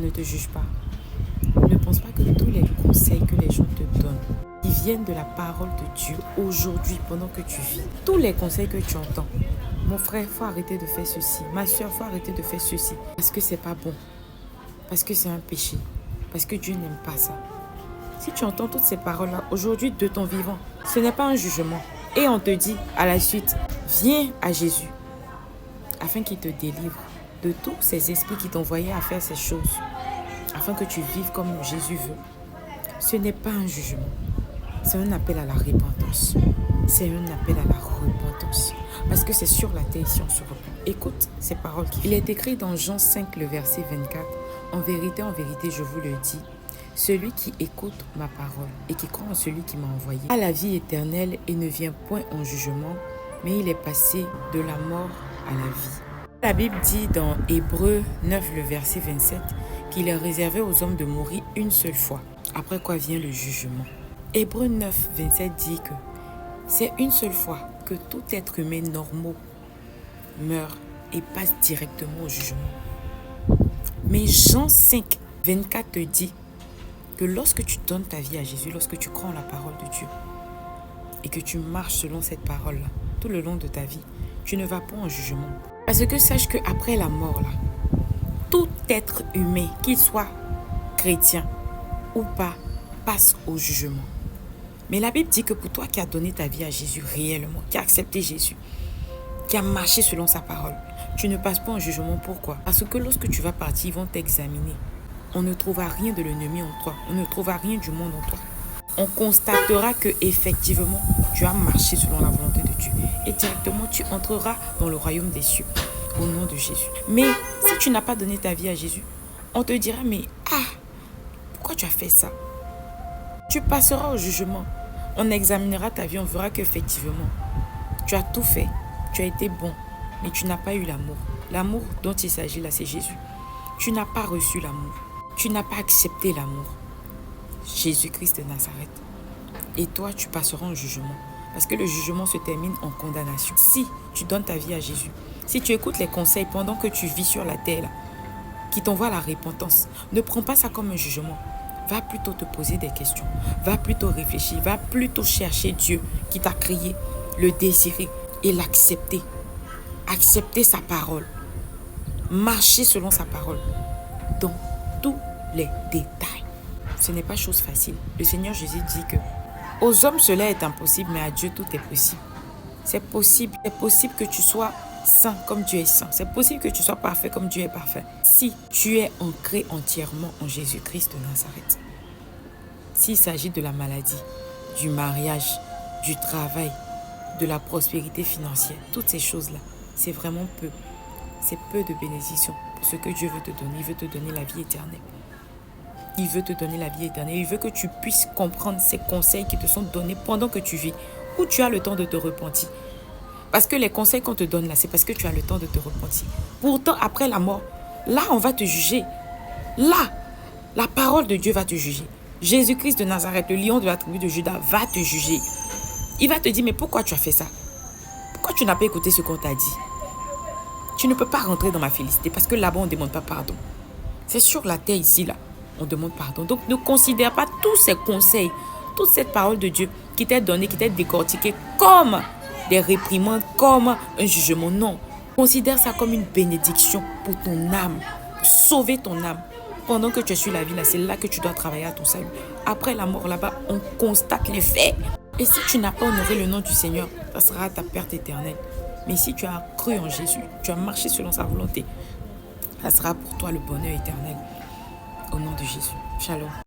ne te juge pas. Ne pense pas que tous les conseils que les gens te donnent, qui viennent de la parole de Dieu aujourd'hui, pendant que tu vis, tous les conseils que tu entends, mon frère, il faut arrêter de faire ceci. Ma soeur, il faut arrêter de faire ceci. Parce que c'est pas bon. Parce que c'est un péché. Parce que Dieu n'aime pas ça. Si tu entends toutes ces paroles-là, aujourd'hui, de ton vivant, ce n'est pas un jugement. Et on te dit, à la suite, viens à Jésus, afin qu'il te délivre de tous ces esprits qui t'envoyaient à faire ces choses, afin que tu vives comme Jésus veut. Ce n'est pas un jugement. C'est un appel à la repentance. C'est un appel à la repentance. Parce que c'est sur la terre ici on se repent. Écoute ces paroles. Il est écrit dans Jean 5, le verset 24. En vérité, je vous le dis, celui qui écoute ma parole et qui croit en celui qui m'a envoyé a la vie éternelle et ne vient point en jugement, mais il est passé de la mort à la vie. La Bible dit dans Hébreux 9, le verset 27, qu'il est réservé aux hommes de mourir une seule fois, après quoi vient le jugement. Hébreux 9, 27 dit que c'est une seule fois que tout être humain normal meurt et passe directement au jugement. Mais Jean 5, 24 te dit que lorsque tu donnes ta vie à Jésus, lorsque tu crois en la parole de Dieu et que tu marches selon cette parole-là, tout le long de ta vie, tu ne vas pas en jugement. Parce que sache qu'après la mort, là, tout être humain, qu'il soit chrétien ou pas, passe au jugement. Mais la Bible dit que pour toi qui as donné ta vie à Jésus réellement, qui a accepté Jésus, qui a marché selon sa parole, tu ne passes pas en jugement. Pourquoi? Parce que lorsque tu vas partir, ils vont t'examiner. On ne trouvera rien de l'ennemi en toi. On ne trouvera rien du monde en toi. On constatera que effectivement, tu as marché selon la volonté de Dieu. Et directement, tu entreras dans le royaume des cieux, au nom de Jésus. Mais si tu n'as pas donné ta vie à Jésus, on te dira, mais pourquoi tu as fait ça? Tu passeras au jugement. On examinera ta vie, on verra qu'effectivement, tu as tout fait. Tu as été bon, mais tu n'as pas eu l'amour. L'amour dont il s'agit là, c'est Jésus. Tu n'as pas reçu l'amour. Tu n'as pas accepté l'amour. Jésus-Christ de Nazareth. Et toi, tu passeras en jugement. Parce que le jugement se termine en condamnation. Si tu donnes ta vie à Jésus, si tu écoutes les conseils pendant que tu vis sur la terre, là, qui t'envoient à la repentance, ne prends pas ça comme un jugement. Va plutôt te poser des questions. Va plutôt réfléchir. Va plutôt chercher Dieu qui t'a créé, le désirer et l'accepter. Accepter sa parole. Marcher selon sa parole. Dans tous les détails. Ce n'est pas chose facile. Le Seigneur Jésus dit que aux hommes cela est impossible, mais à Dieu tout est possible. C'est possible. C'est possible que tu sois saint comme Dieu est saint. C'est possible que tu sois parfait comme Dieu est parfait. Si tu es ancré entièrement en Jésus-Christ de Nazareth. S'il s'agit de la maladie, du mariage, du travail, de la prospérité financière, toutes ces choses-là, c'est vraiment peu. C'est peu de bénédictions pour ce que Dieu veut te donner. Il veut te donner la vie éternelle. Il veut te donner la vie éternelle. Il veut que tu puisses comprendre ces conseils qui te sont donnés pendant que tu vis, où tu as le temps de te repentir. Parce que les conseils qu'on te donne là, c'est parce que tu as le temps de te repentir. Pourtant, après la mort, là, on va te juger. Là, la parole de Dieu va te juger. Jésus-Christ de Nazareth, le lion de la tribu de Juda, va te juger. Il va te dire, mais pourquoi tu as fait ça? Pourquoi tu n'as pas écouté ce qu'on t'a dit? Tu ne peux pas rentrer dans ma félicité parce que là-bas, on ne demande pas pardon. C'est sur la terre ici, là, on demande pardon. Donc, ne considère pas tous ces conseils, toute cette parole de Dieu qui t'est donnée, qui t'est décortiquée comme des réprimandes, comme un jugement. Non. Considère ça comme une bénédiction pour ton âme. Sauver ton âme. Pendant que tu es sur la vie, là, c'est là que tu dois travailler à ton salut. Après la mort, là-bas, on constate les faits. Et si tu n'as pas honoré le nom du Seigneur, ça sera ta perte éternelle. Mais si tu as cru en Jésus, tu as marché selon sa volonté, ça sera pour toi le bonheur éternel. Au nom de Jésus. Shalom.